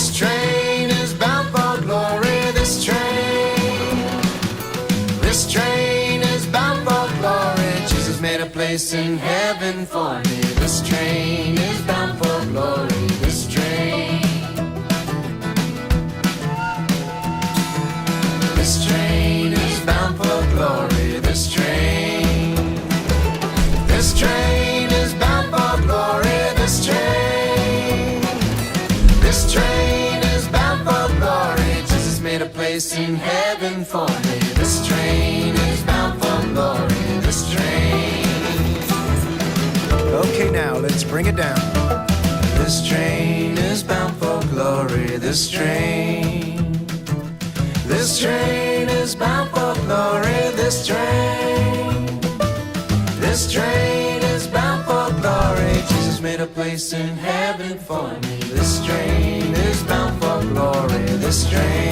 This train is bound for glory. This train is bound for glory. Jesus made a place in heaven for me. This train is bound for glory. This train is bound for glory. This train is bound for glory. This train is bound for glory. Jesus made a place in heaven for me. This train is bound for glory. This train. Okay, now let's bring it down. This train is bound for glory. This train is bound for glory. This train is bound for glory. Jesus made a place in heaven for me. This train is bound for glory. This train